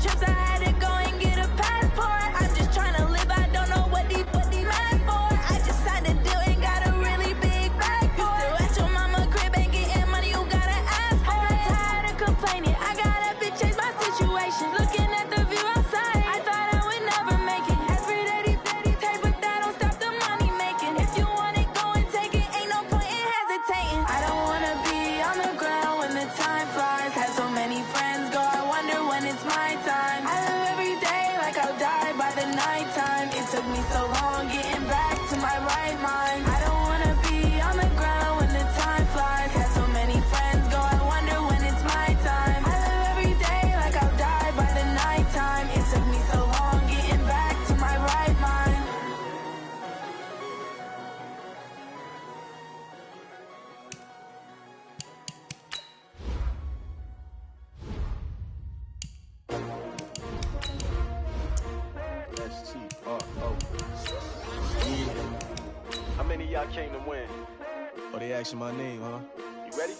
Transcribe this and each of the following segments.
trips, I had to go and get a passport. I'm just trying to live, I don't know what these mad for. I just signed a deal and got a really big bag for it. Still at your mama crib, ain't getting money, you gotta ask for it. I'm tired of complaining, I gotta change my situation. Looking at the view outside, I thought I would never make it. Every day they take, but that don't stop the money making. If you want it, go and take it, ain't no point in hesitating. I don't wanna be on the ground when the time flies. Had so many friends go, I wonder when it's my time. I live every day like I'll die by the nighttime. It took me so long getting back to my right mind. I don't wanna be on the ground when the time flies. Had so many friends go, I wonder when it's my time. I live every day like I'll die by the nighttime. It took me so long getting back to my right mind. S-T-R-O. Yeah. How many of y'all came to win? Oh, they asking my name, huh? You ready?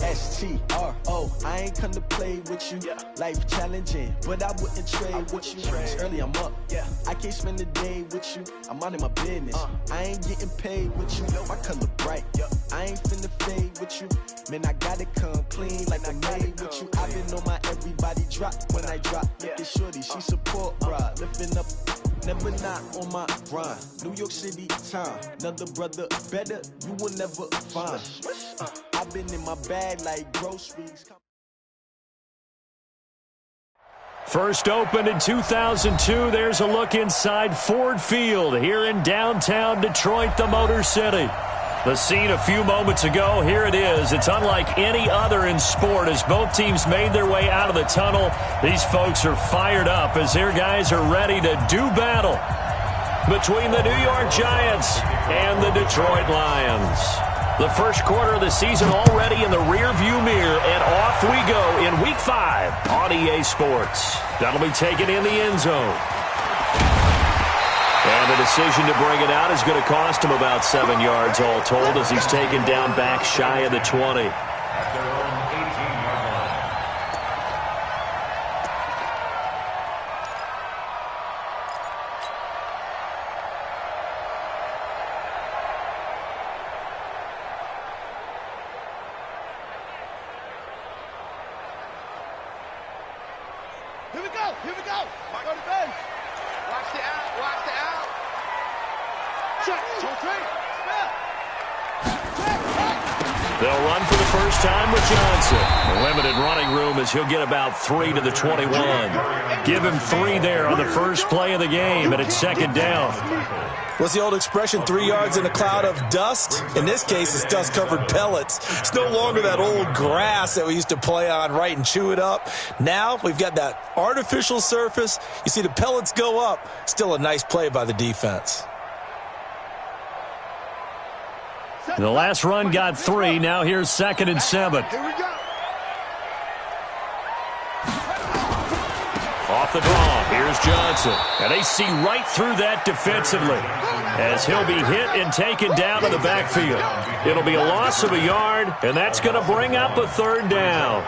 S-T-R-O. I ain't come to play with you. Life challenging, but I wouldn't trade with you. It's early, I'm up. I can't spend the day with you. I'm out in my business. I ain't getting paid with you. My color bright. I ain't finna fade with you. Man, I gotta come clean like I made with you. I've been on my everybody drop when I drop. Look at shorty, she support, bruh. Lifting up, never not on my grind. New York City time, another brother better, you will never find. I've been in my bag like groceries. First opened in 2002, there's a look inside Ford Field here in downtown Detroit, the Motor City. The scene a few moments ago, here it is. It's unlike any other in sport as both teams made their way out of the tunnel. These folks are fired up as their guys are ready to do battle between the New York Giants and the Detroit Lions. The first quarter of the season already in the rearview mirror, and off we go in Week 5 on EA Sports. That'll be taken in the end zone. And the decision to bring it out is going to cost him about 7 yards all told as he's taken down back shy of the 20. Here we go, here we go. Go to bench. Watch the out, watch the out. Check, 2, 3, snap. Check, check. They'll run for the first time with Johnson. Limited running room as he'll get about 3 to the 21. Give him 3 there on the first play of the game, and it's second down. What's the old expression, 3 yards in a cloud of dust? In this case, it's dust-covered pellets. It's no longer that old grass that we used to play on, right, and chew it up. Now we've got that artificial surface. You see the pellets go up. Still a nice play by the defense. The last run got 3. Now here's 2nd and 7. Here we go. Off the draw, here's Johnson. And they see right through that defensively as he'll be hit and taken down in the backfield. It'll be a loss of a yard, and that's going to bring up a 3rd down.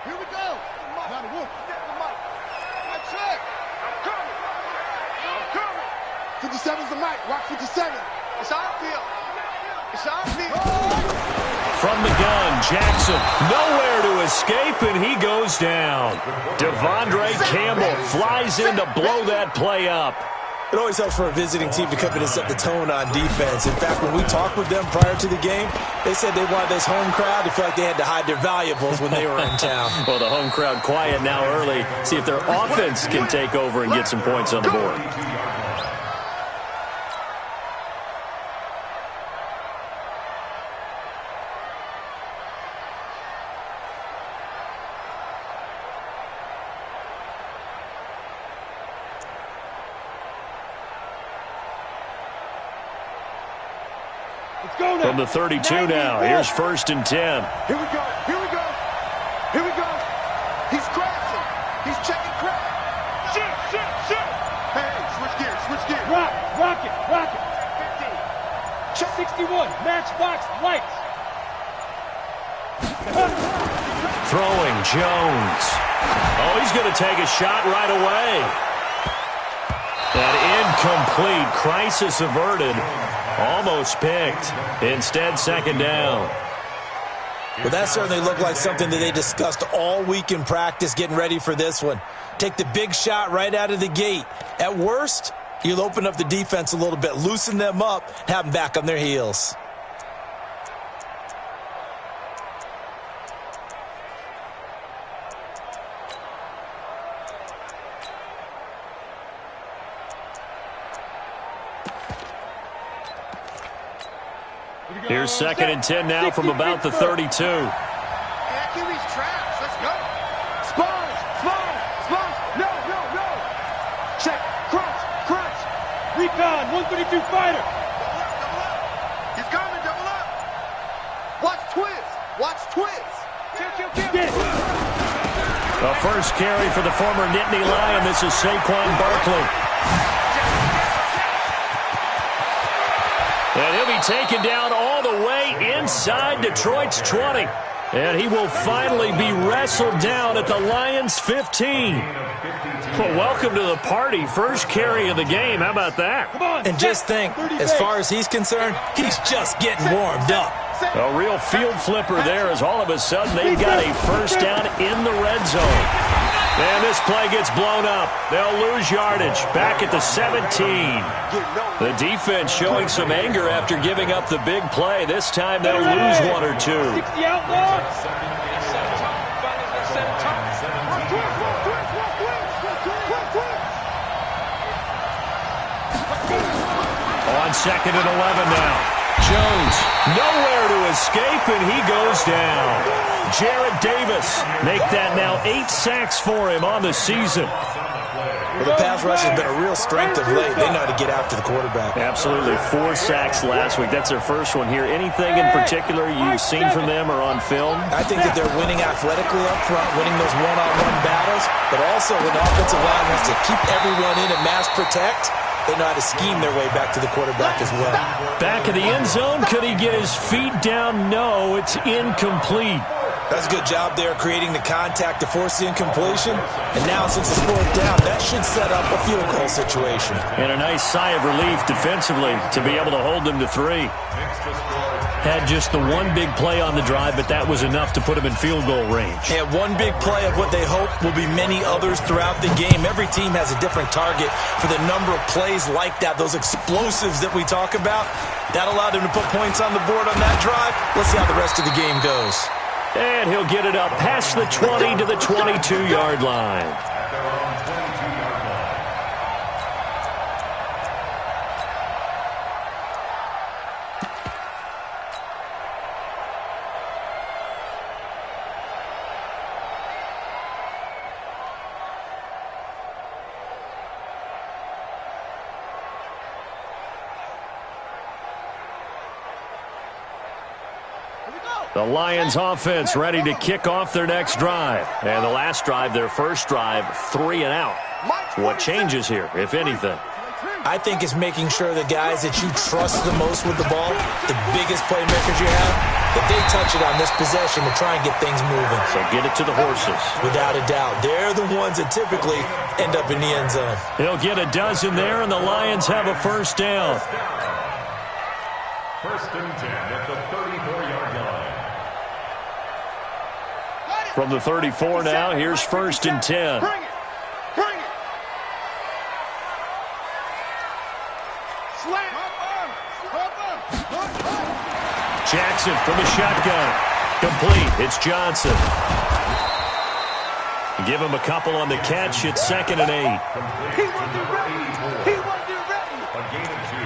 Here we go. Now the wolf. That's it. I'm coming. I'm coming. 57's the mic. Watch 57. It's our field. It's our field. From the gun, Jackson nowhere to escape, and he goes down. Devondre Campbell flies in to blow that play up. It always helps for a visiting team to come in and set the tone on defense. In fact, when we talked with them prior to the game, they said they wanted this home crowd to feel like they had to hide their valuables when they were in town. Well, the home crowd quiet now early. See if their offense can take over and get some points on the board. From the 32 now, here's 1st and 10. Here we go, here we go, here we go. He's crashing, he's checking crash. 61, matchbox lights. Throwing Jones. Oh, he's going to take a shot right away. That incomplete, crisis averted, almost picked. Instead, second down. Well, that certainly looked like something that they discussed all week in practice getting ready for this one. Take the big shot right out of the gate. At worst, you'll open up the defense a little bit, loosen them up, have them back on their heels. Here's 2nd and 10 now from about the 32. Kiwi's traps. Let's go. Spurs. No. Check. Crunch. Recon, 132 fighter. Double up. He's coming. Double up. Watch twist. Get. The first carry for the former Nittany Lion. This is Saquon Barkley. And he'll be taken down all the way inside Detroit's 20. And he will finally be wrestled down at the Lions' 15. Well, welcome to the party. First carry of the game. How about that? And just think, as far as he's concerned, he's just getting warmed up. A real field flipper there as all of a sudden they've got a first down in the red zone. And this play gets blown up. They'll lose yardage back at the 17. The defense showing some anger after giving up the big play. This time they'll lose one or two. 60 outlaws. On 2nd and 11 now. Jones nowhere to escape, and he goes down. Jarrett Davis make that now 8 sacks for him on the season. Well, the pass rush has been a real strength of late. They know how to get after the quarterback. Absolutely. 4 sacks last week. That's their first one here. Anything in particular you've seen from them or on film? I think that they're winning athletically up front, winning those one-on-one battles, but also when the offensive line wants to keep everyone in and mass protect, they know how to scheme their way back to the quarterback as well. Back of the end zone. Could he get his feet down? No, it's incomplete. That's a good job there creating the contact to force the incompletion. And now since it's 4th down, that should set up a field goal situation. And a nice sigh of relief defensively to be able to hold them to 3. Had just the one big play on the drive, but that was enough to put him in field goal range. And one big play of what they hope will be many others throughout the game. Every team has a different target for the number of plays like that, those explosives that we talk about. That allowed him to put points on the board on that drive. Let's see how the rest of the game goes. And he'll get it up past the 20 to the 22-yard line. The Lions offense ready to kick off their next drive. And the last drive, their first drive, 3 and out. What changes here, if anything? I think it's making sure the guys that you trust the most with the ball, the biggest playmakers you have, that they touch it on this possession to try and get things moving. So get it to the horses. Without a doubt. They're the ones that typically end up in the end zone. He'll get a dozen there, and the Lions have a first down. 1st and 10 at the 34-yard line. From the 34 now, here's 1st and 10. Bring it. Slam. Jackson from the shotgun. Complete. It's Johnson. Give him a couple on the catch. It's 2nd and 8. He wasn't ready. A gain of 2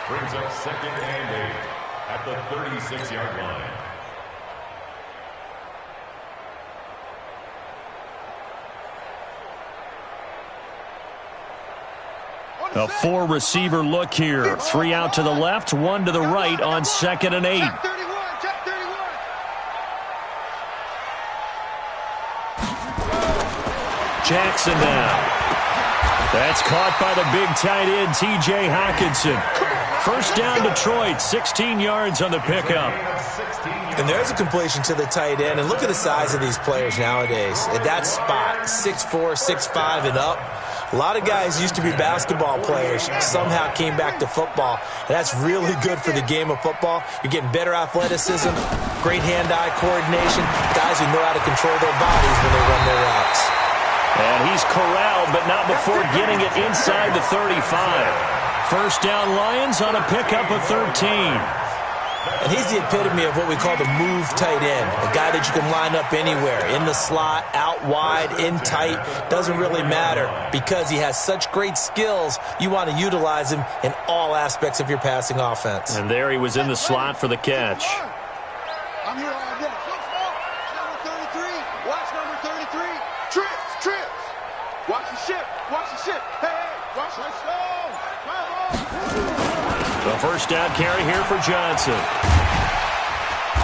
brings up 2nd and 8 at the 36-yard line. A 4-receiver look here. 3 out to the left, 1 to the right on 2nd and 8. Check 31. Jackson now. That's caught by the big tight end, T.J. Hockenson. First down, Detroit, 16 yards on the pickup. And there's a completion to the tight end. And look at the size of these players nowadays. At that spot, 6'4", 6'5", and up. A lot of guys used to be basketball players, somehow came back to football. And that's really good for the game of football. You're getting better athleticism, great hand-eye coordination, guys who know how to control their bodies when they run their routes. And he's corralled, but not before getting it inside the 35. First down, Lions on a pickup of 13. And he's the epitome of what we call the move tight end, a guy that you can line up anywhere, in the slot, out wide, in tight, doesn't really matter because he has such great skills. You want to utilize him in all aspects of your passing offense. And there he was in the slot for the catch. I'm here all day. Number 33. Watch number 33. Trips. Watch the ship. Hey, watch the stone. The first down carry here for Johnson.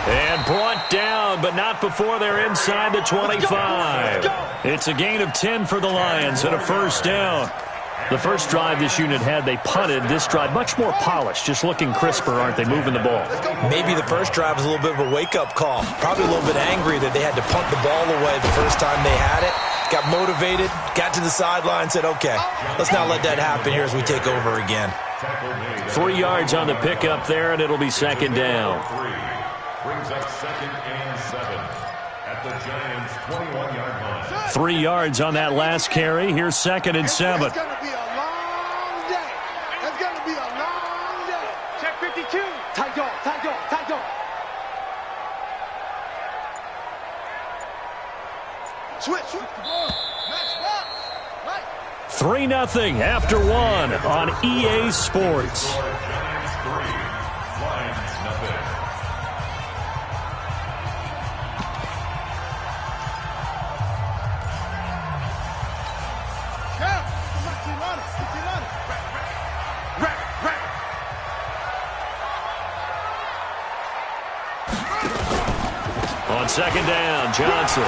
And brought down, but not before they're inside the 25. It's a gain of 10 for the Lions and a first down. The first drive this unit had, they punted. This drive, much more polished, just looking crisper, aren't they, moving the ball? Maybe the first drive was a little bit of a wake-up call. Probably a little bit angry that they had to punt the ball away the first time they had it. Got motivated, got to the sideline, said, okay, let's not let that happen here as we take over again. 3 yards on the pickup there, and it'll be second down. Brings up second and 7 at the Giants' 21-yard line. 3 yards on that last carry. Here's second and 7. It's going to be a long day. It's going to be a long day. Check 52. Tight dog. 3-0 after 1 on EA Sports. Giants 3, Lions nothing. On second down, Johnson.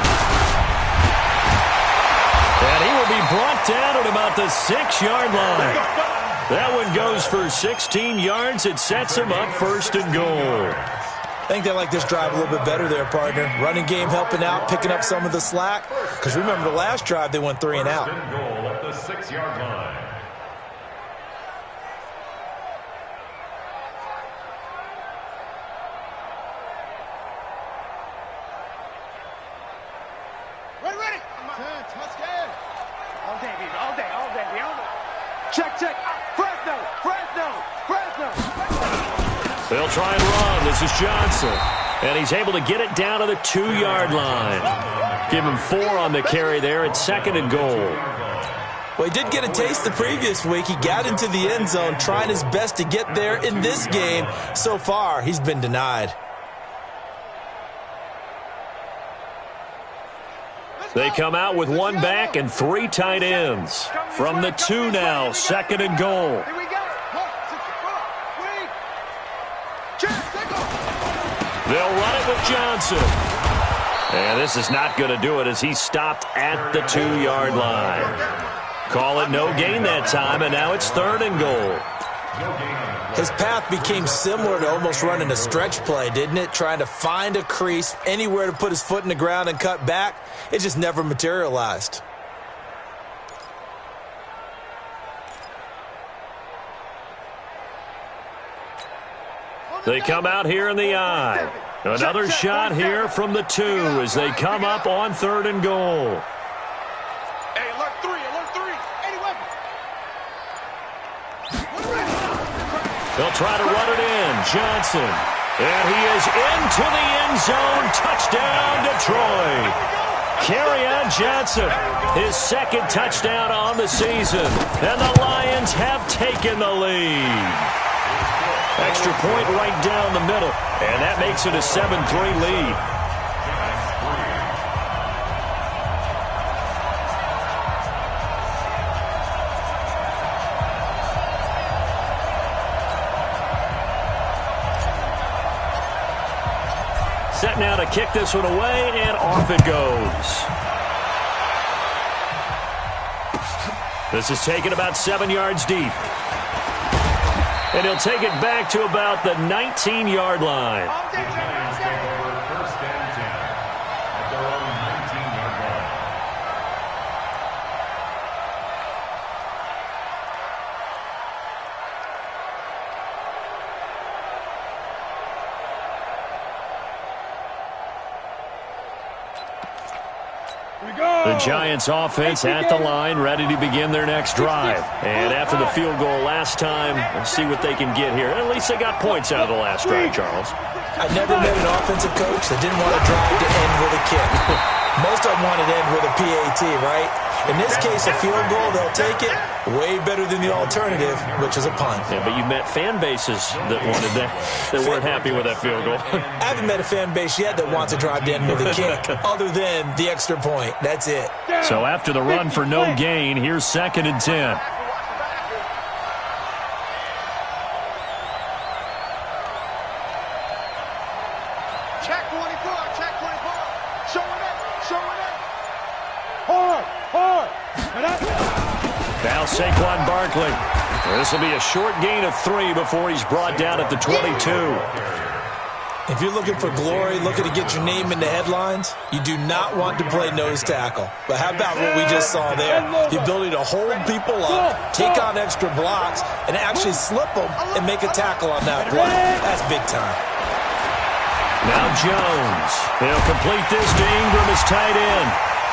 And he will be brought down at about the 6-yard line. That one goes for 16 yards. It sets him up first and goal. I think they like this drive a little bit better there, partner. Running game helping out, picking up some of the slack. Because remember the last drive, they went 3 and out. First and goal at the 6-yard line. Ready. Touchdown. All day, baby. All day. Check. Fresno. They'll try and run. This is Johnson. And he's able to get it down to the 2-yard line. Give him 4 on the carry there at second and goal. Well, he did get a taste the previous week. He got into the end zone, trying his best to get there in this game. So far, he's been denied. They come out with 1 back and 3 tight ends. From the 2 now, second and goal. Here we go. They'll run it with Johnson. And this is not going to do it as he stopped at the 2-yard line. Call it no gain that time, and now it's third and goal. His path became similar to almost running a stretch play, didn't it? Trying to find a crease, anywhere to put his foot in the ground and cut back. It just never materialized. They come out here in the eye. Another shot here from the 2 as they come up on third and goal. Hey, alert 3. Any weapon. They'll try to run it in. Johnson. And he is into the end zone. Touchdown, Detroit. Kerryon Johnson, his second touchdown on the season. And the Lions have taken the lead. Extra point right down the middle. And that makes it a 7-3 lead. Set now to kick this one away, and off it goes. This is taken about 7 yards deep. And he'll take it back to about the 19-yard line. The Giants take over first and 10 at their own 19-yard line. The Giants offense at the line, ready to begin their next drive. And after the field goal last time, we'll see what they can get here. At least they got points out of the last drive, Charles. I never met an offensive coach that didn't want to drive to end with a kick. Most of them wanted to end with a PAT, right? In this case, a field goal, they'll take it. Way better than the alternative, which is a punt. Yeah, but you met fan bases that wanted that weren't happy with that field goal. I haven't met a fan base yet that wants to drive to end with a kick, other than the extra point. That's it. So after the run for no gain, here's 2nd and 10. Check 24, check 24. Showing it, showing it. Hard, hard. Now Saquon Barkley. This will be a short gain of 3 before he's brought down at the 22. If you're looking for glory, looking to get your name in the headlines, you do not want to play nose tackle. But how about what we just saw there? The ability to hold people up, take on extra blocks, and actually slip them and make a tackle on that block. That's big time. Now Jones. He'll complete this to Ingram as tight end.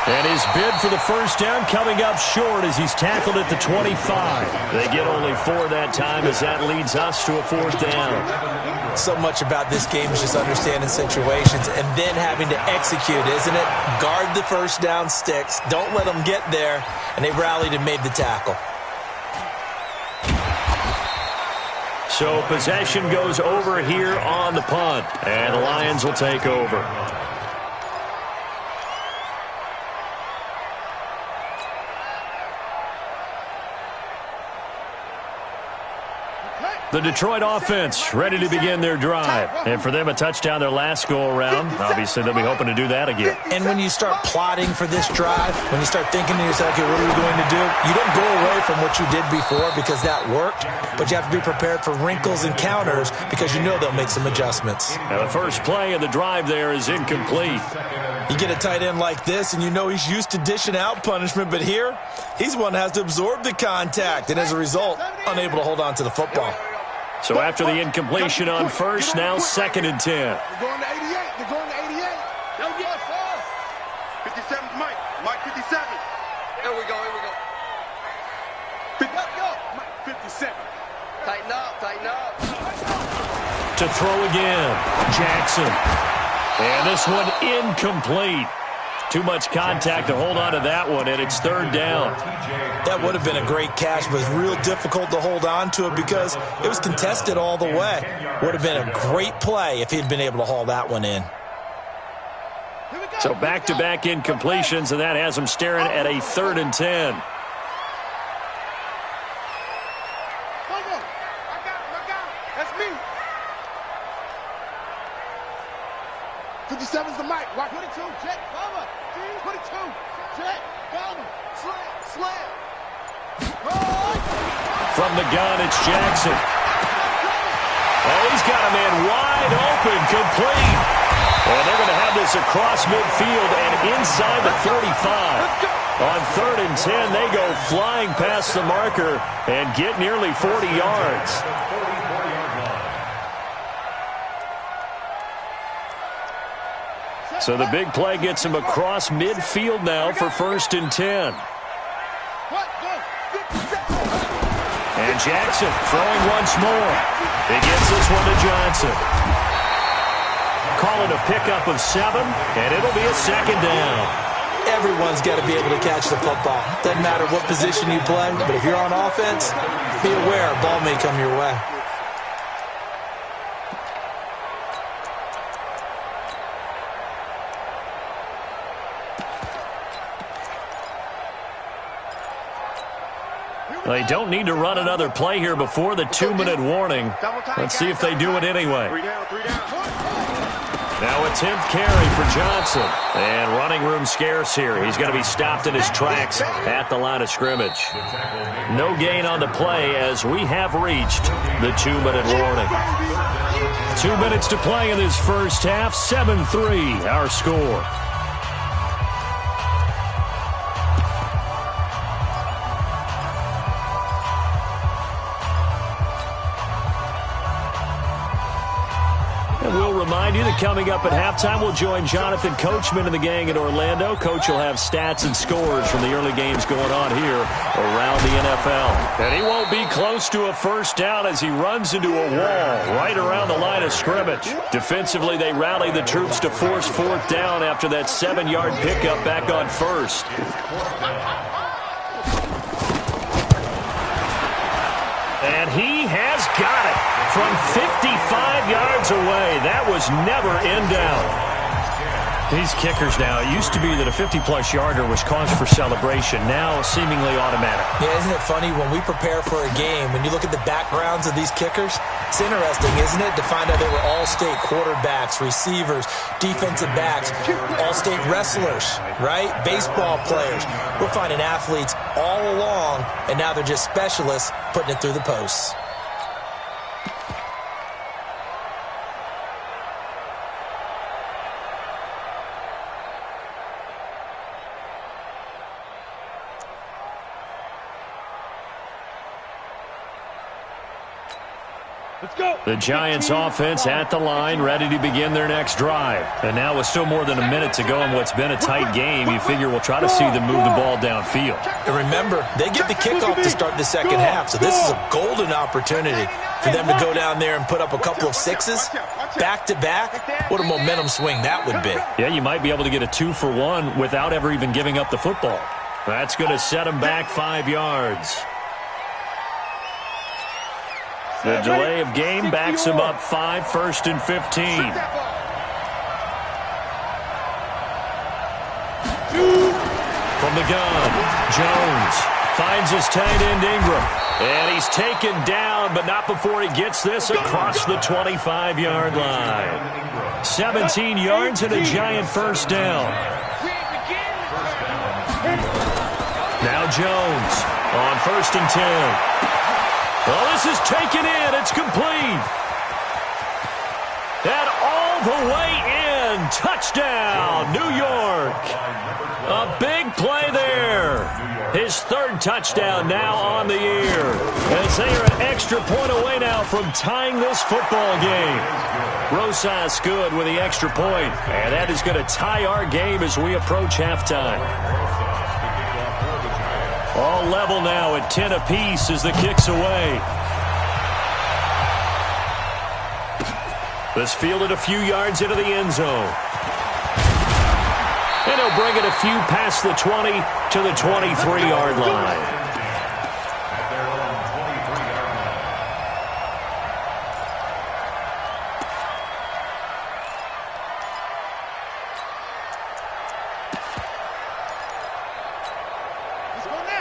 And his bid for the first down coming up short as he's tackled at the 25. They get only 4 that time as that leads us to a 4th down. So much about this game is just understanding situations and then having to execute, isn't it? Guard the first down sticks. Don't let them get there. And they rallied and made the tackle. So possession goes over here on the punt. And the Lions will take over. The Detroit offense ready to begin their drive. And for them, a touchdown their last go-around. Obviously, they'll be hoping to do that again. And when you start plotting for this drive, when you start thinking to yourself, okay, what are we going to do? You don't go away from what you did before because that worked, but you have to be prepared for wrinkles and counters because you know they'll make some adjustments. Now, the first play of the drive there is incomplete. You get a tight end like this, and you know he's used to dishing out punishment, but here, he's one that has to absorb the contact, and as a result, unable to hold on to the football. So after the incompletion on first, now 2nd and 10. They're going to 88. They're going to 88. Yo, yes, 57's Mike. Mike 57. Here we go. Here we go. Mike 57. Tighten up. Tighten up. To throw again, Jackson. And this one incomplete. Too much contact to hold on to that one, and it's 3rd down. That would have been a great catch, but it's real difficult to hold on to it because it was contested all the way. Would have been a great play if he'd been able to haul that one in. So back-to-back incompletions, and that has him staring at a 3rd and 10. I got him. That's me. 57's the mic. Watch 22. Check. Cover. 22. Check. Cover. Slam. From the gun, it's Jackson. Oh, he's got a man wide open, complete. And they're going to have this across midfield and inside the 35. On 3rd and 10, they go flying past the marker and get nearly 40 yards. So the big play gets him across midfield now for 1st and 10. And Jackson throwing once more. He gets this one to Johnson. Call it a pickup of 7, and it'll be a 2nd down. Everyone's got to be able to catch the football. Doesn't matter what position you play, but if you're on offense, be aware a ball may come your way. They don't need to run another play here before the 2-minute warning. Let's see if they do it anyway. Now a 10th carry for Johnson. And running room scarce here. He's going to be stopped in his tracks at the line of scrimmage. No gain on the play as we have reached the 2-minute warning. 2 minutes to play in this first half. 7-3 our score. And we'll remind you that coming up at halftime, we'll join Jonathan Coachman and the gang in Orlando. Coach will have stats and scores from the early games going on here around the NFL. And he won't be close to a first down as he runs into a wall right around the line of scrimmage. Defensively, they rally the troops to force fourth down after that 7-yard pickup back on first. And he has got it from 55 yards away. That was never in doubt. These kickers now, it used to be that a 50-plus yarder was cause for celebration. Now seemingly automatic. Yeah, isn't it funny when we prepare for a game, when you look at the backgrounds of these kickers, it's interesting, isn't it, to find out they were all-state quarterbacks, receivers, defensive backs, all-state wrestlers, right? Baseball players. We're finding athletes all along, and now they're just specialists putting it through the posts. The Giants offense at the line, ready to begin their next drive. And now with still more than a minute to go in what's been a tight game, you figure we'll try to see them move the ball downfield. And remember, they get the kickoff to start the second half, so this is a golden opportunity for them to go down there and put up a couple of sixes back-to-back. What a momentum swing that would be. Yeah, you might be able to get a 2-for-1 without ever even giving up the football. That's going to set them back 5 yards. The delay of game backs him up 5, 1st and 15. From the gun, Jones finds his tight end Ingram. And he's taken down, but not before he gets this across the 25-yard line. 17 yards and a Giant first down. Now Jones on 1st and 10. Well, this is taken in. It's complete. And all the way in. Touchdown, New York. A big play there. His 3rd touchdown now on the year. As they are an extra point away now from tying this football game. Rosas good with the extra point. And that is going to tie our game as we approach halftime. All level now at 10 apiece as the kick's away. This fielded a few yards into the end zone. And he'll bring it a few past the 20 to the 23-yard line.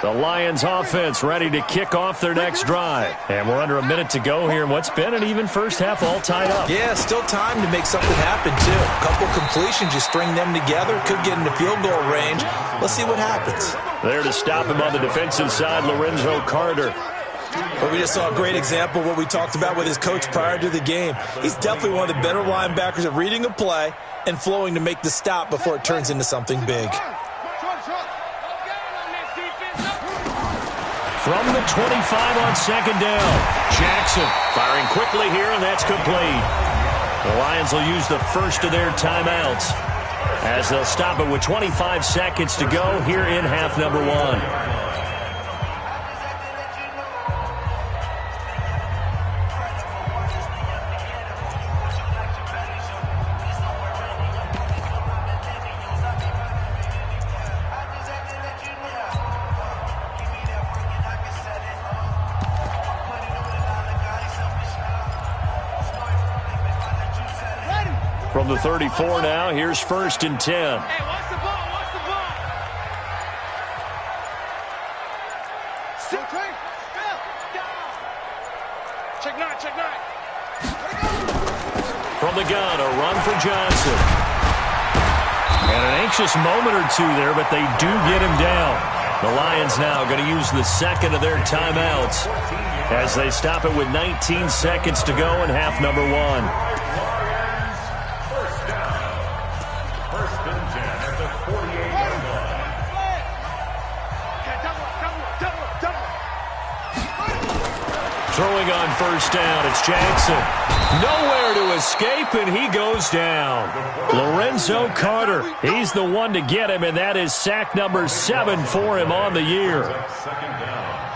The Lions offense ready to kick off their next drive. And we're under a minute to go here in what's been an even first half all tied up. Yeah, still time to make something happen, too. A couple completions, you string them together, could get into field goal range. Let's see what happens. There to stop him on the defensive side, Lorenzo Carter. But we just saw a great example of what we talked about with his coach prior to the game. He's definitely one of the better linebackers at reading a play and flowing to make the stop before it turns into something big. From the 25 on 2nd down, Jackson firing quickly here, and that's complete. The Lions will use the first of their timeouts as they'll stop it with 25 seconds to go here in half number 1. From the 34 now, here's 1st and 10. Hey, watch the ball, watch the ball. Sit tight. Check 9, check 9. From the gun, a run for Johnson. And an anxious moment or two there, but they do get him down. The Lions now going to use the second of their timeouts as they stop it with 19 seconds to go in half number one. First and 10 at the 48-yard line. Throwing on first down, it's Jackson. Nowhere to escape, and he goes down. Lorenzo Carter, he's the one to get him, and that is sack number 7 for him on the year. Second down.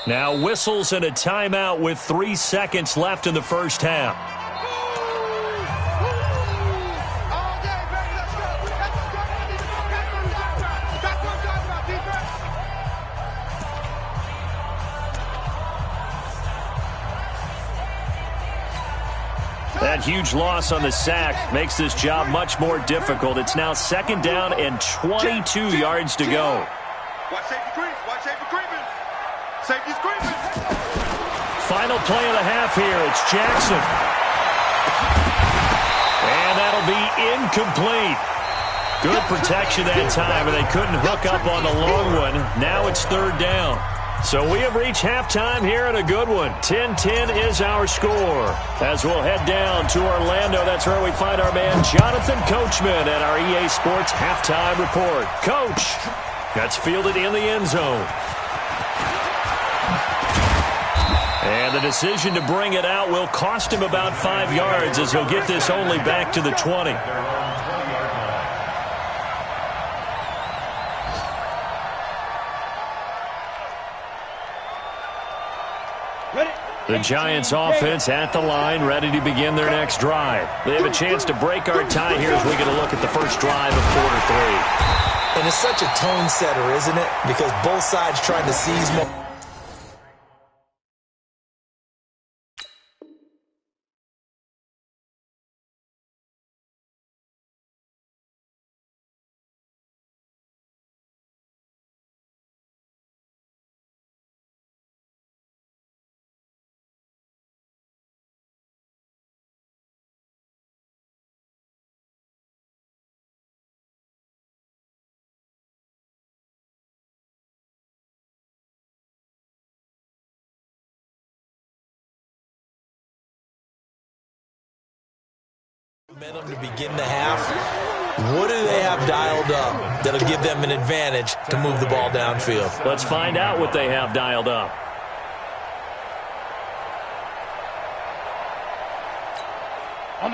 Now whistles and a timeout with 3 seconds left in the first half. That huge loss on the sack makes this job much more difficult. It's now second down and 22 yards to go. Watch safety creep. Watch safety creeping. Safety's creeping. Final play of the half here. It's Jackson. And that'll be incomplete. Good protection that time, and they couldn't hook up on the long one. Now it's third down. So we have reached halftime here in a good one. 10-10 is our score. As we'll head down to Orlando, that's where we find our man Jonathan Coachman at our EA Sports Halftime Report. Coach, that's fielded in the end zone. And the decision to bring it out will cost him about 5 yards as he'll get this only back to the 20. The Giants offense at the line, ready to begin their next drive. They have a chance to break our tie here as we get a look at the first drive of quarter 3. And it's such a tone setter, isn't it? Because both sides trying to seize more. Momentum to begin the half. What do they have dialed up that'll give them an advantage to move the ball downfield? Let's find out what they have dialed up.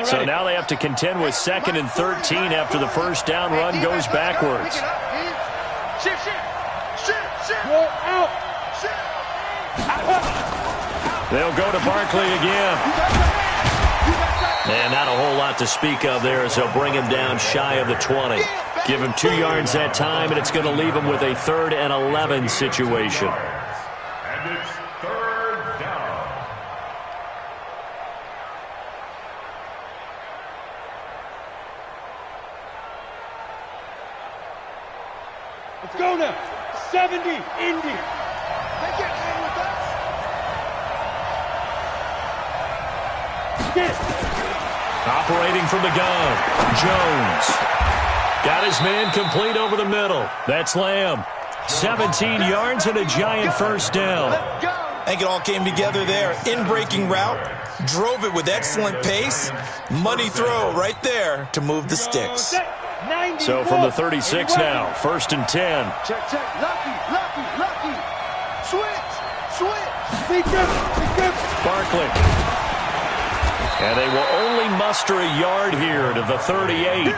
So now they have to contend with 2nd and 13 after the first down run goes backwards. They'll go to Barkley again. And not a whole lot to speak of there as they'll bring him down shy of the 20. Give him 2 yards that time, and it's going to leave him with a 3rd and 11 situation. And it's third down. Let's go now. 70, Indy. They get in with us. Get it. Operating from the gun, Jones. Got his man complete over the middle. That's Lamb. 17 yards and a giant first down. I think it all came together there. In-breaking route, drove it with excellent pace. Money throw right there to move the sticks. So from the 36 now, 1st and 10. Check. Lucky. Switch. Barkley. And they will only muster a yard here to the 38.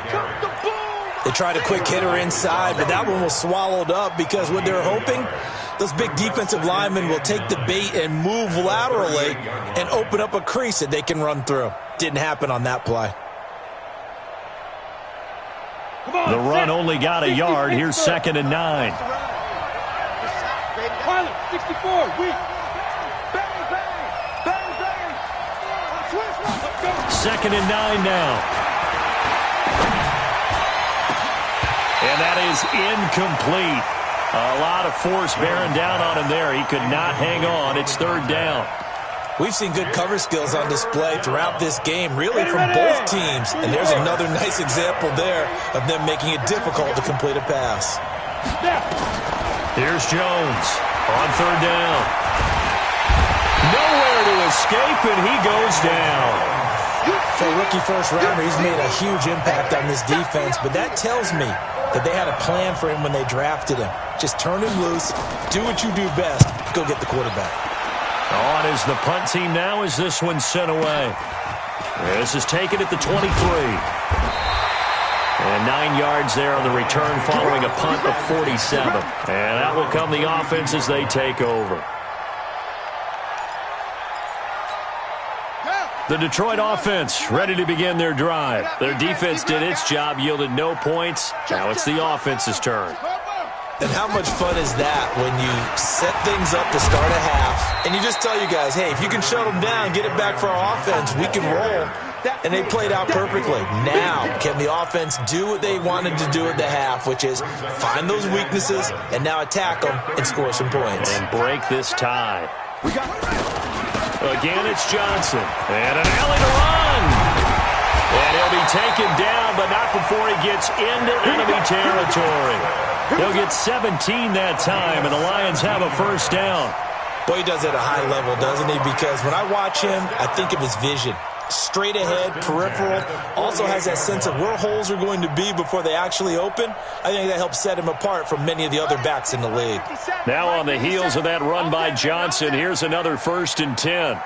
They tried a quick hitter inside, but that one was swallowed up because what they're hoping, those big defensive linemen will take the bait and move laterally and open up a crease that they can run through. Didn't happen on that play. The run only got a yard. Here's 2nd and 9. Pilot, 64, weak. 2nd and 9 now. And that is incomplete. A lot of force bearing down on him there. He could not hang on. It's 3rd down. We've seen good cover skills on display throughout this game, really from both teams. And there's another nice example there of them making it difficult to complete a pass. Here's Jones on third down. Nowhere to escape, and he goes down. For a rookie first-rounder, he's made a huge impact on this defense, but that tells me that they had a plan for him when they drafted him. Just turn him loose, do what you do best, go get the quarterback. On is the punt team now as this one's sent away. This is taken at the 23. And 9 yards there on the return following a punt of 47. And that will come the offense as they take over. The Detroit offense ready to begin their drive. Their defense did its job, yielded no points. Now it's the offense's turn. And how much fun is that when you set things up to start a half, and you just tell you guys, hey, if you can shut them down, get it back for our offense, we can roll. And they played out perfectly. Now, can the offense do what they wanted to do at the half, which is find those weaknesses and now attack them and score some points. And break this tie. Again, it's Johnson. And an alley to run. And he'll be taken down, but not before he gets into enemy territory. He'll get 17 that time, and the Lions have a first down. Boy, he does it at a high level, doesn't he? Because when I watch him, I think of his vision. Straight ahead, peripheral, also has that sense of where holes are going to be before they actually open. I think that helps set him apart from many of the other backs in the league. Now on the heels of that run by Johnson, here's another 1st and 10.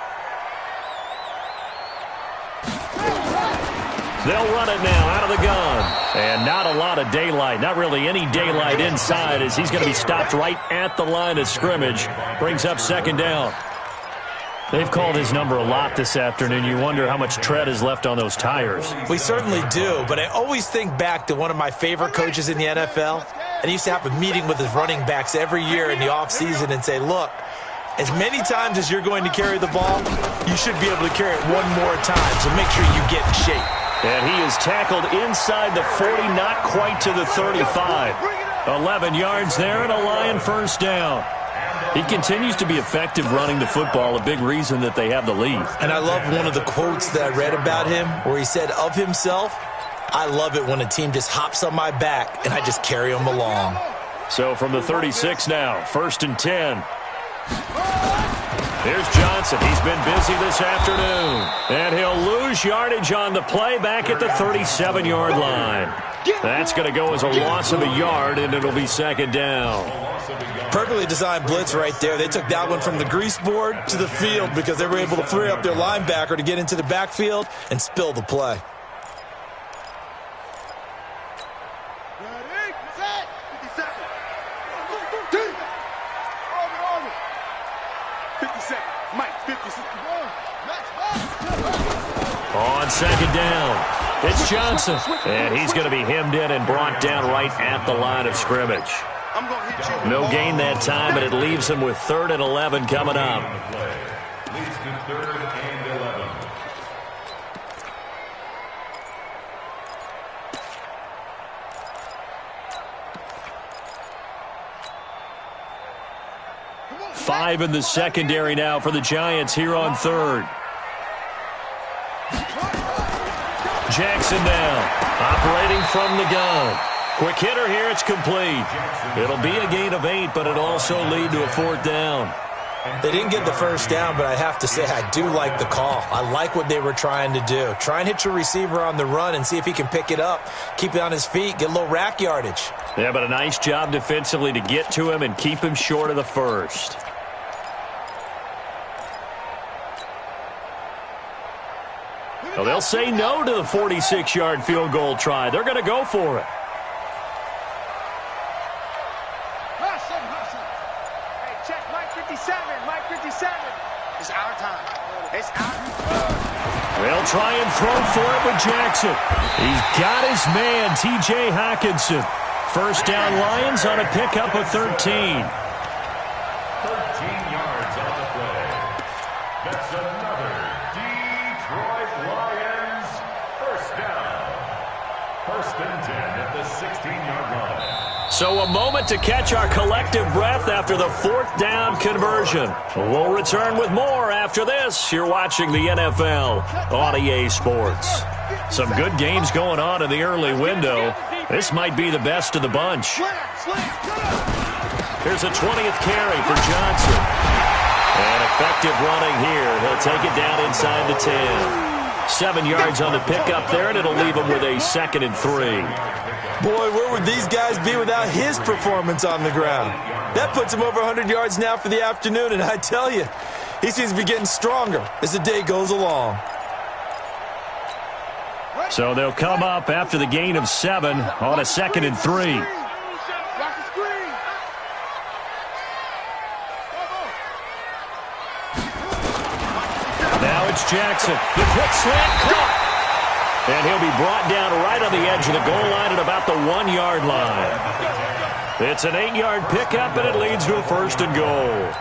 They'll run it now out of the gun. And not a lot of daylight, not really any daylight inside as he's going to be stopped right at the line of scrimmage. Brings up 2nd down. They've called his number a lot this afternoon. You wonder how much tread is left on those tires. We certainly do, but I always think back to one of my favorite coaches in the NFL. And he used to have a meeting with his running backs every year in the offseason and say, look, as many times as you're going to carry the ball, you should be able to carry it one more time, so make sure you get in shape. And he is tackled inside the 40, not quite to the 35. 11 yards there and a Lion first down. He continues to be effective running the football, a big reason that they have the lead. And I love one of the quotes that I read about him where he said of himself, I love it when a team just hops on my back and I just carry them along. So from the 36 now, 1st and 10. Here's Johnson. He's been busy this afternoon. And he'll lose yardage on the play back at the 37-yard line. That's going to go as a loss of a yard, and it'll be 2nd down. Perfectly designed blitz right there. They took that one from the grease board to the field because they were able to free up their linebacker to get into the backfield and spill the play. Ready, set, 57. 57. Mike, 56. On 2nd down, it's Johnson. And he's going to be hemmed in and brought down right at the line of scrimmage. No gain that time, but it leaves him with 3rd and 11 coming up. Leads to 3rd and 11. Five in the secondary now for the Giants here on 3rd. Jackson now, operating from the gun. Quick hitter here, it's complete. It'll be a gain of 8, but it'll also lead to a 4th down. They didn't get the first down, but I have to say I do like the call. I like what they were trying to do. Try and hit your receiver on the run and see if he can pick it up. Keep it on his feet, get a little rack yardage. Yeah, but a nice job defensively to get to him and keep him short of the first. Well, they'll say no to the 46-yard field goal try. They're going to go for it. Hey, check Mike 57. Mike 57. It's our time. It's our time. They'll try and throw for it with Jackson. He's got his man, T.J. Hockenson. First down Lions on a pickup of 13. 13 yards on the play. That's another Detroit Lions first down. 1st and 10 at the 16-yard line. So a moment to catch our collective breath after the 4th down conversion. We'll return with more after this. You're watching the NFL on EA Sports. Some good games going on in the early window. This might be the best of the bunch. Here's a 20th carry for Johnson. And effective running here. He'll take it down inside the 10. 7 yards on the pickup there, and it'll leave him with a 2nd and 3. Boy, where would these guys be without his performance on the ground? That puts him over 100 yards now for the afternoon, and I tell you, he seems to be getting stronger as the day goes along. So they'll come up after the gain of 7 on a 2nd and 3. Now it's Jackson. The quick slant caught. And he'll be brought down right on the edge of the goal line at about the 1-yard line. It's an 8-yard pickup, and it leads to a 1st and goal.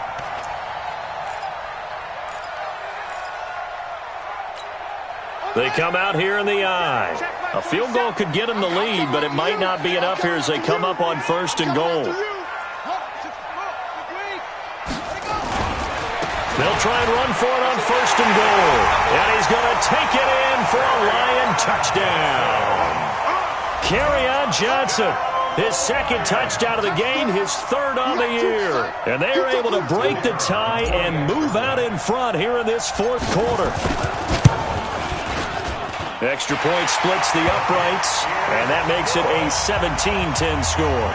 They come out here in the I. A field goal could get them the lead, but it might not be enough here as they come up on 1st and goal. They'll try and run for it on 1st and goal. And he's going to take it in for a Lion touchdown. Kerryon Johnson, his 2nd touchdown of the game, his 3rd on the year. And they are able to break the tie and move out in front here in this 4th quarter. Extra point splits the uprights, and that makes it a 17-10 score.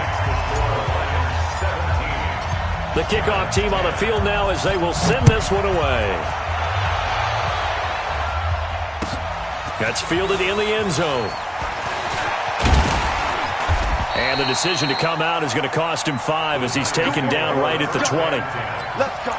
The kickoff team on the field now as they will send this one away. That's fielded in the end zone. And the decision to come out is going to cost him 5 as he's taken down right at the 20. Let's go.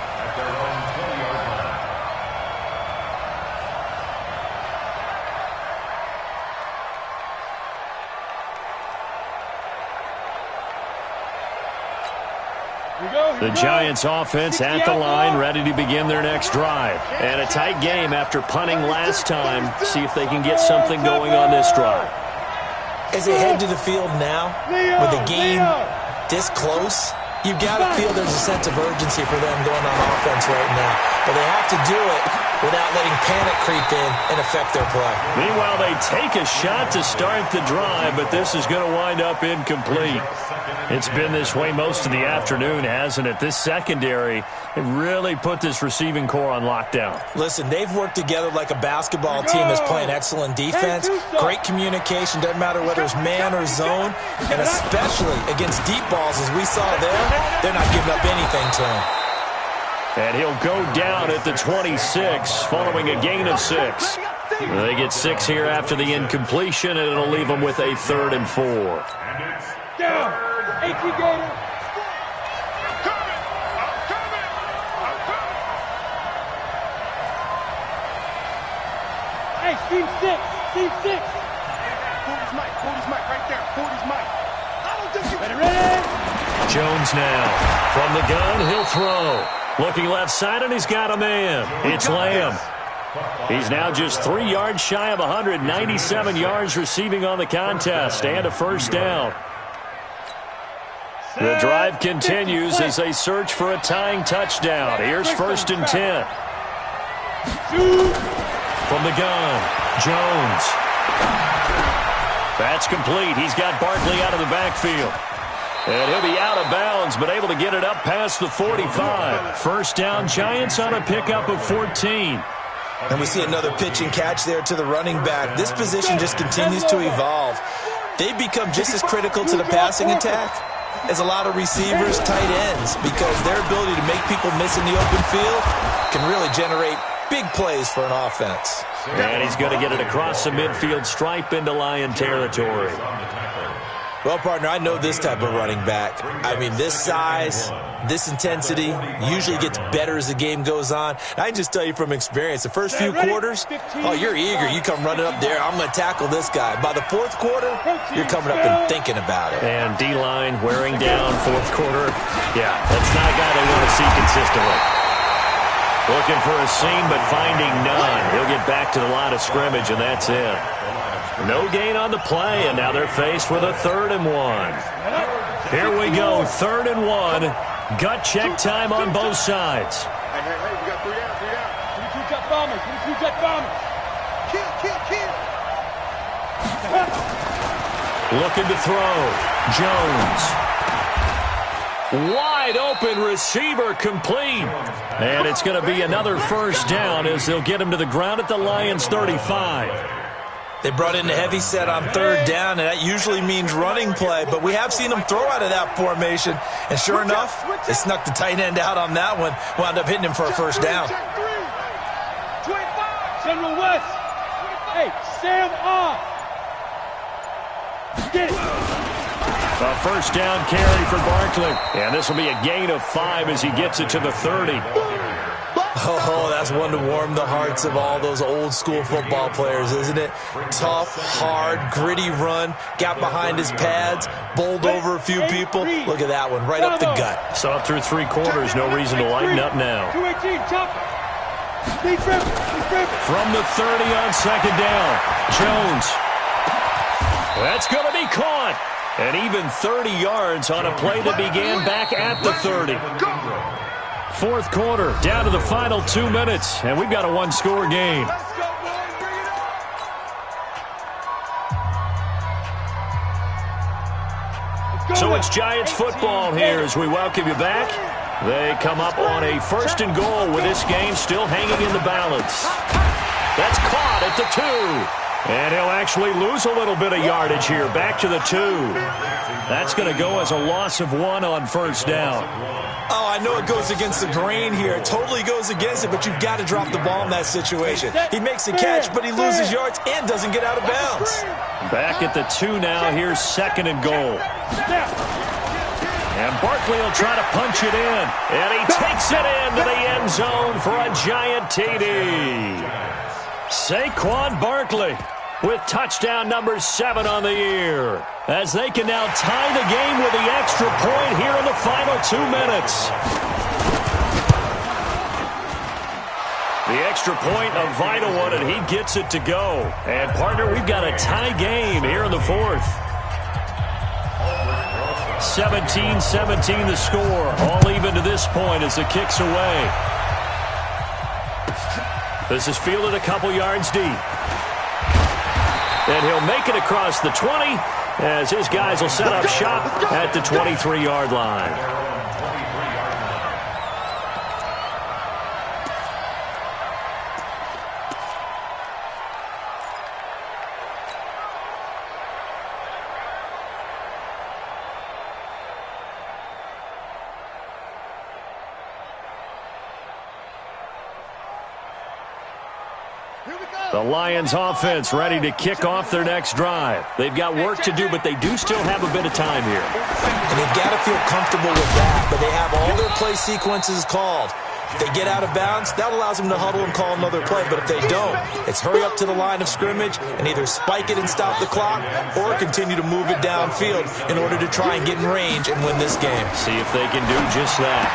The Giants offense at the line, ready to begin their next drive. And a tight game after punting last time. See if they can get something going on this drive. As they head to the field now, with the game this close, you've got to feel there's a sense of urgency for them going on offense right now. But they have to do it without letting panic creep in and affect their play. Meanwhile, they take a shot to start the drive, but this is going to wind up incomplete. It's been this way most of the afternoon, hasn't it? This secondary really put this receiving core on lockdown. Listen, they've worked together like a basketball team that's playing excellent defense, great communication, doesn't matter whether it's man or zone, and especially against deep balls as we saw there, they're not giving up anything to them. And he'll go down at the 26 following a gain of 6. They get 6 here after the incompletion, and it'll leave them with a 3rd and 4. Down. Gator. Hey, team 6. Team 6. 40's Mike. 40's Mike right there. 40's Mike. I don't think you... Ready? Jones now. From the gun, he'll throw. Looking left side, and he's got a man. It's Lamb. He's now just 3 yards shy of 197 yards receiving on the contest and a 1st down. The drive continues as they search for a tying touchdown. Here's 1st and 10. From the gun, Jones. That's complete. He's got Barkley out of the backfield. And he'll be out of bounds, but able to get it up past the 45. 1st down, Giants on a pickup of 14. And we see another pitch and catch there to the running back. This position just continues to evolve. They've become just as critical to the passing attack as a lot of receivers, tight ends, because their ability to make people miss in the open field can really generate big plays for an offense. And he's going to get it across the midfield stripe into Lion territory. Well, partner, I know this type of running back. I mean, this size, this intensity usually gets better as the game goes on. I can just tell you from experience, the first few quarters, oh, you're eager. You come running up there, I'm going to tackle this guy. By the 4th quarter, you're coming up and thinking about it. And D-line wearing down 4th quarter. Yeah, that's not a guy they want to see consistently. Looking for a seam, but finding none. He'll get back to the line of scrimmage, and that's it. No gain on the play, and now they're faced with a 3rd and 1. Here we go, 3rd and 1. Gut check time on both sides. Hey, we got 3 down. 22 jet bombers, 22 jet bombers. Kill. Looking to throw. Jones. Wide open receiver complete. And it's going to be another 1st down as they'll get him to the ground at the Lions 35. They brought in the heavy set on 3rd down, and that usually means running play, but we have seen them throw out of that formation, and sure enough, they snuck the tight end out on that one, wound up hitting him for a 1st down. 25. General West. Hey, Sam off. Get it. A 1st down carry for Barkley, and this will be a gain of 5 as he gets it to the 30. Oh, that's one to warm the hearts of all those old-school football players, isn't it? Tough, hard, gritty run, got behind his pads, bowled over a few people. Look at that one, right up the gut. Saw it through 3 quarters, no reason to lighten up now. 218, chop. From the 30 on 2nd down, Jones. That's going to be caught. And even 30 yards on a play that began back at the 30. 4th quarter, down to the final 2 minutes, and we've got a 1-score game. So it's Giants football here as we welcome you back. They come up on a 1st and goal with this game still hanging in the balance. That's caught at the 2. And he'll actually lose a little bit of yardage here, back to the 2. That's going to go as a loss of 1 on 1st down. Oh, I know it goes against the grain here. It totally goes against it, but you've got to drop the ball in that situation. He makes a catch, but he loses yards and doesn't get out of bounds. Back at the 2 now. Here's 2nd and goal. And Barkley will try to punch it in. And he takes it into the end zone for a Giant TD. Saquon Barkley with touchdown number 7 on the year, as they can now tie the game with the extra point here in the final 2 minutes. The extra point, a vital one, and he gets it to go. And, partner, we've got a tie game here in the 4th. 17-17 the score, all even to this point as the kick's away. This is fielded a couple yards deep. And he'll make it across the 20 as his guys will set up shop at the 23-yard line. The Lions offense ready to kick off their next drive. They've got work to do, but they do still have a bit of time here. And they've got to feel comfortable with that, but they have all their play sequences called. If they get out of bounds, that allows them to huddle and call another play, but if they don't, it's hurry up to the line of scrimmage and either spike it and stop the clock or continue to move it downfield in order to try and get in range and win this game. See if they can do just that.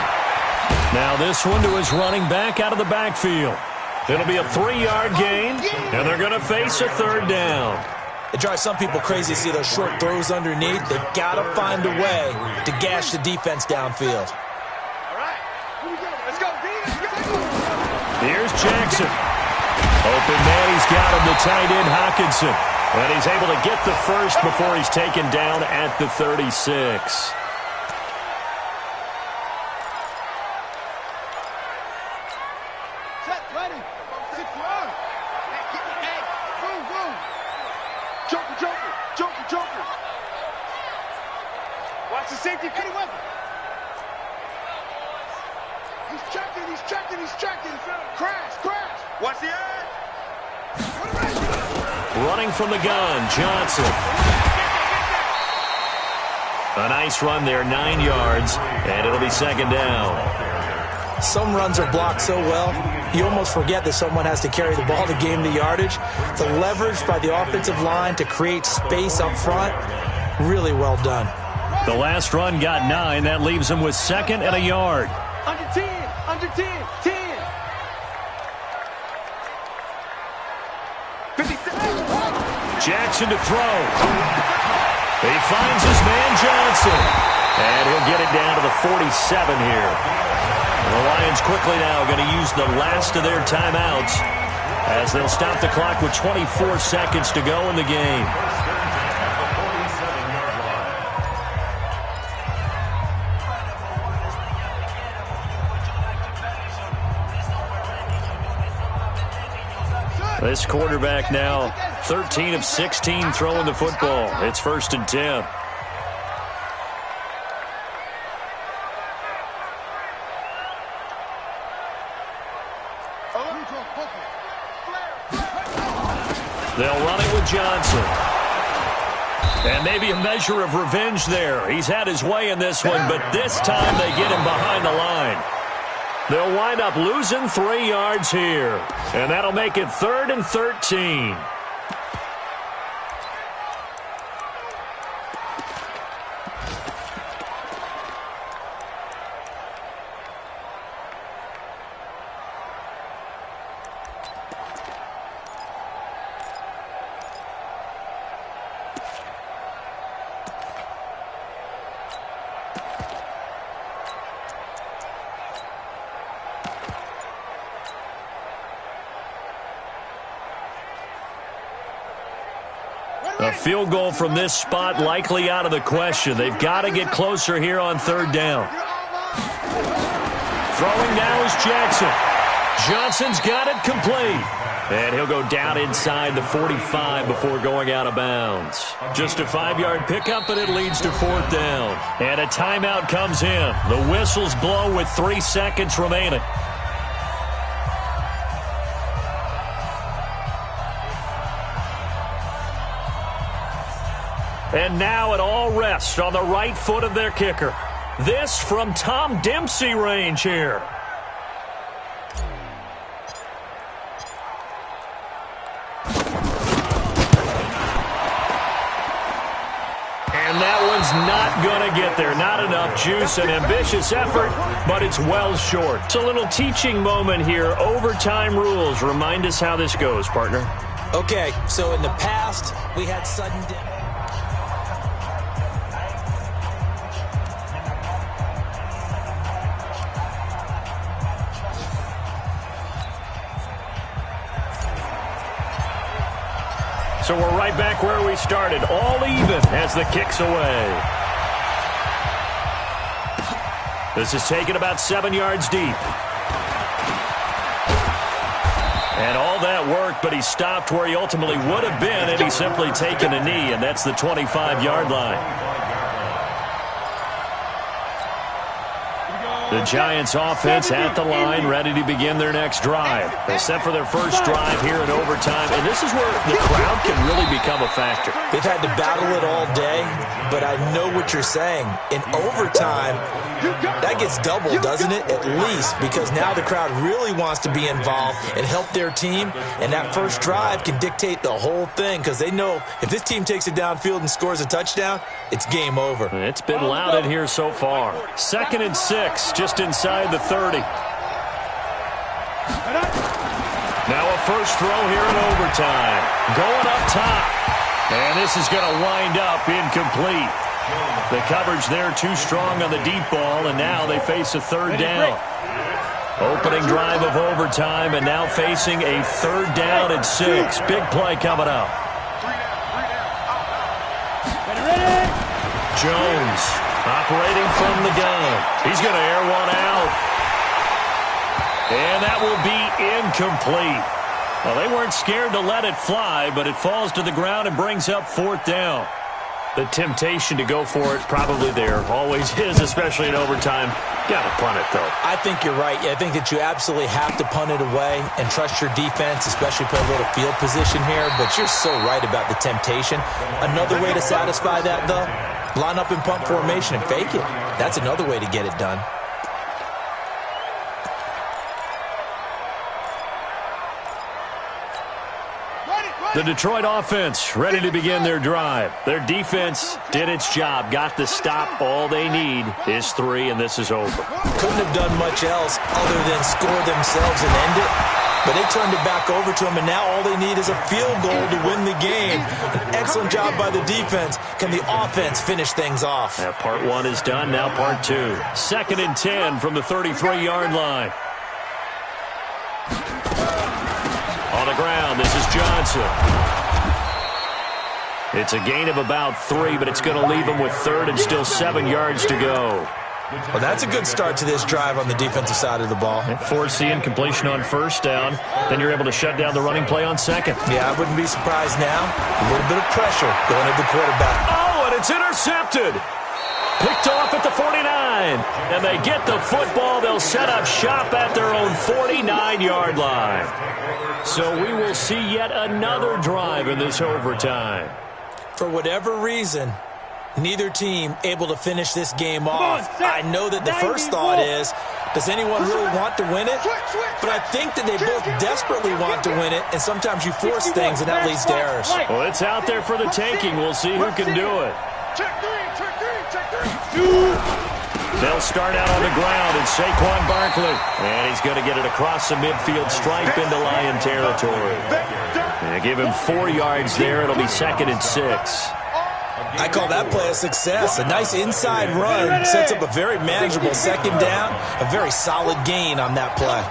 Now this one to his running back out of the backfield. It'll be a 3-yard gain, and they're going to face a 3rd down. It drives some people crazy to see those short throws underneath. They've got to find a way to gash the defense downfield. All right, here we go. Let's go, D. Let's go. Here's Jackson. Open man, he's got him, the tight end Hawkinson. And he's able to get the first before he's taken down at the 36. Watch the safety. Any weapon. He's checking. Crash. Watch the eye. Running from the gun, Johnson. A nice run there, 9 yards, and it'll be 2nd down. Some runs are blocked so well, you almost forget that someone has to carry the ball to gain the yardage. The leverage by the offensive line to create space up front, really well done. The last run got 9. That leaves him with 2nd and a yard. Under 10. 57. Jackson to throw. He finds his man Johnson. And he'll get it down to the 47 here. The Lions quickly now going to use the last of their timeouts as they'll stop the clock with 24 seconds to go in the game. This quarterback now 13 of 16 throwing the football. It's 1st and 10. They'll run it with Johnson. And maybe a measure of revenge there. He's had his way in this one, but this time they get him behind the line. They'll wind up losing 3 yards here. And that'll make it 3rd and 13. A field goal from this spot likely out of the question. They've got to get closer here on 3rd down. Throwing now is Jackson. Johnson's got it complete. And he'll go down inside the 45 before going out of bounds. Just a 5-yard pickup, and it leads to 4th down. And a timeout comes in. The whistles blow with 3 seconds remaining. And now it all rests on the right foot of their kicker. This from Tom Dempsey range here. And that one's not going to get there. Not enough juice. An ambitious effort, but it's well short. It's a little teaching moment here. Overtime rules. Remind us how this goes, partner. Okay, so in the past, we had sudden death. So we're right back where we started, all even as the kick's away. This is taken about 7 yards deep. And all that worked, but he stopped where he ultimately would have been, and he's simply taken a knee, and that's the 25-yard line. The Giants offense at the line, ready to begin their next drive. They're set for their first drive here in overtime, and this is where the crowd can really become a factor. They've had to battle it all day, but I know what you're saying. In overtime, that gets doubled, doesn't it? At least, because now the crowd really wants to be involved and help their team, and that first drive can dictate the whole thing, because they know if this team takes it downfield and scores a touchdown, it's game over. It's been loud in here so far. 2nd and 6, just inside the 30. Now a first throw here in overtime. Going up top. And this is going to wind up incomplete. The coverage there too strong on the deep ball, and now they face a 3rd down. Opening drive of overtime, and now facing a 3rd down and 6. Big play coming up. Jones operating from the gun. He's going to air one out. And that will be incomplete. Well, they weren't scared to let it fly, but it falls to the ground and brings up 4th down. The temptation to go for it probably there. Always is, especially in overtime. Got to punt it, though. I think you're right. I think that you absolutely have to punt it away and trust your defense, especially play a little field position here. But you're so right about the temptation. Another way to satisfy that, though, line up in punt formation and fake it. That's another way to get it done. The Detroit offense ready to begin their drive. Their defense did its job, got the stop. All they need is 3, and this is over. Couldn't have done much else other than score themselves and end it. But they turned it back over to him, and now all they need is a field goal to win the game. An excellent job by the defense. Can the offense finish things off? Yeah, part one is done, now part two. 2nd and 10 from the 33-yard line. On the ground, this is Johnson. It's a gain of about 3, but it's going to leave him with 3rd and still 7 yards to go. Well, that's a good start to this drive on the defensive side of the ball. Forcing completion on 1st down. Then you're able to shut down the running play on 2nd. Yeah, I wouldn't be surprised now. A little bit of pressure going at the quarterback. Oh, and it's intercepted. Picked off at the 49. And they get the football. They'll set up shop at their own 49-yard line. So we will see yet another drive in this overtime. For whatever reason, neither team able to finish this game off. I know that the first thought is, does anyone really want to win it? But I think that they both desperately want to win it, and sometimes you force things, and that leads to errors. Well, it's out there for the taking. We'll see who can do it. Check three. They'll start out on the ground, and Saquon Barkley. And he's going to get it across the midfield stripe into Lion territory. And give him 4 yards there. It'll be 2nd and 6. I call that play a success. A nice inside run sets up a very manageable 2nd down. A very solid gain on that play.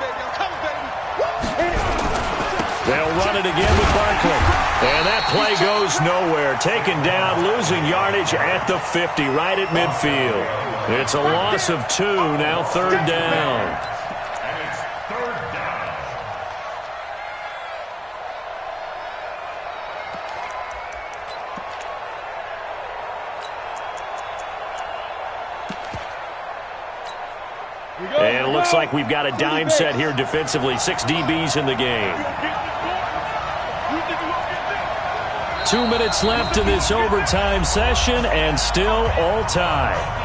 They'll run it again with Barkley. And that play goes nowhere. Taken down, losing yardage at the 50, right at midfield. It's a loss of 2, now 3rd down. And it's 3rd down. And it looks like we've got a dime set here defensively. 6 DBs in the game. 2 minutes left in this overtime session, and still all tied.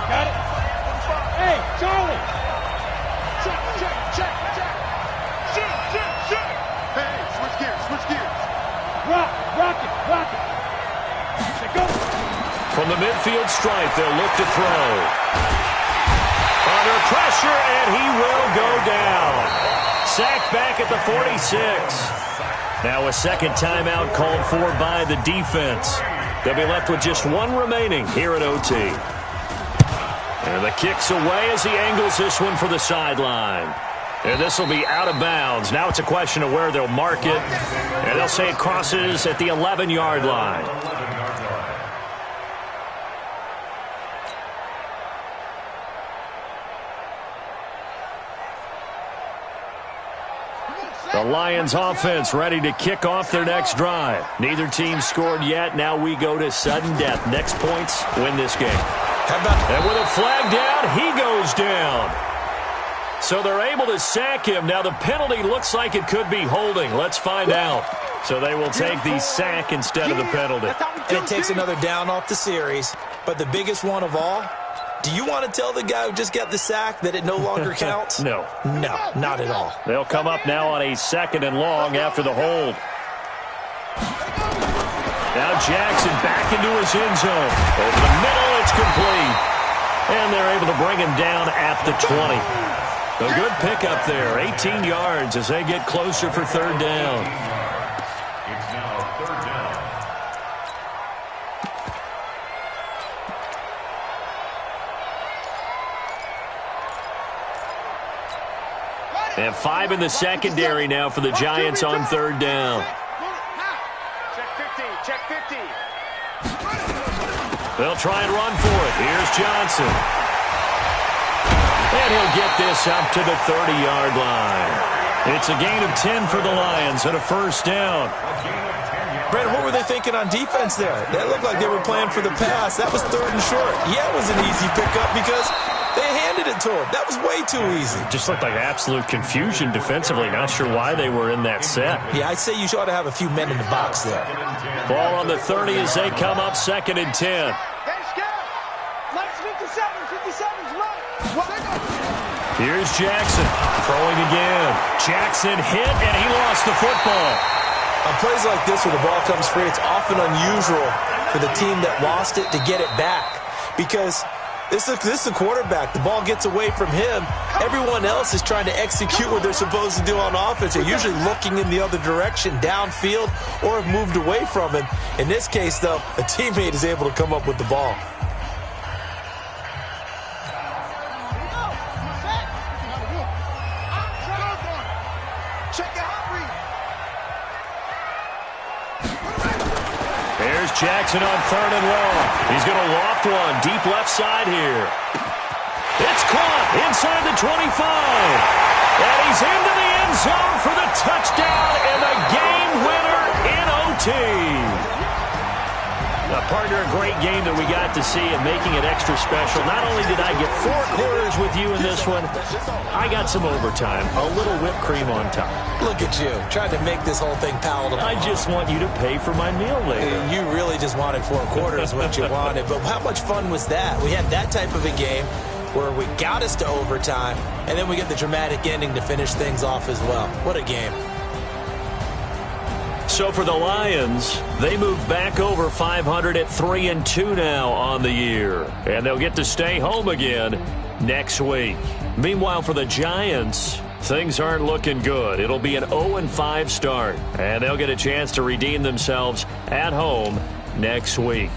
Got it. Hey, Charlie. Check. Hey, switch gears. Rock it. Go. From the midfield stripe, they'll look to throw. Under pressure, and he will go down. Sacked back at the 46. Now a 2nd timeout called for by the defense. They'll be left with just 1 remaining here at OT. And the kick's away as he angles this one for the sideline. And this will be out of bounds. Now it's a question of where they'll mark it. And they'll say it crosses at the 11-yard line. The Lions offense ready to kick off their next drive. Neither team scored yet. Now we go to sudden death. Next points win this game. And with a flag down, he goes down. So they're able to sack him. Now the penalty looks like it could be holding. Let's find out. So they will take the sack instead of the penalty. And it takes another down off the series. But the biggest one of all, do you want to tell the guy who just got the sack that it no longer counts? No. No, not at all. They'll come up now on a 2nd and long after the hold. Now Jackson back into his end zone. Over the middle, it's complete. And they're able to bring him down at the 20. A good pickup there, 18 yards as they get closer for 3rd down. It's now 3rd down. And 5 in the secondary now for the Giants on 3rd down. Check 50. They'll try and run for it. Here's Johnson. And he'll get this up to the 30-yard line. It's a gain of 10 for the Lions and a 1st down. Brandon, what were they thinking on defense there? That looked like they were playing for the pass. That was 3rd and short. Yeah, it was an easy pickup because they handed it to him. That was way too easy. Just looked like absolute confusion defensively. Not sure why they were in that set. Yeah, I'd say you ought to have a few men in the box there. Ball on the 30 as they come up 2nd and 10. Hey, Scout. Mike's 57's right. Here's Jackson throwing again. Jackson hit, and he lost the football. On plays like this where the ball comes free, it's often unusual for the team that lost it to get it back because This is a quarterback. The ball gets away from him. Everyone else is trying to execute what they're supposed to do on offense. They're usually looking in the other direction, downfield, or have moved away from him. In this case, though, a teammate is able to come up with the ball. There's Jackson on 3rd and long. He's going to loft one deep left side here. It's caught inside the 25. And he's into the end zone for the touchdown and the game winner in OT. Partner, a great game that we got to see and making it extra special. Not only did I get 4 quarters with you in this one, I got some overtime, a little whipped cream on top. Look at you, trying to make this whole thing palatable. I just want you to pay for my meal later. You really just wanted 4 quarters, what you wanted. But how much fun was that? We had that type of a game where we got us to overtime, and then we get the dramatic ending to finish things off as well. What a game. So for the Lions, they move back over 500 at 3-2 now on the year. And they'll get to stay home again next week. Meanwhile, for the Giants, things aren't looking good. It'll be an 0-5 start. And they'll get a chance to redeem themselves at home next week.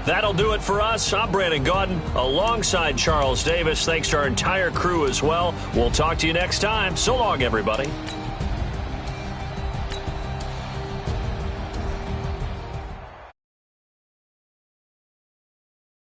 That'll do it for us. I'm Brandon Gaudin alongside Charles Davis. Thanks to our entire crew as well. We'll talk to you next time. So long, everybody.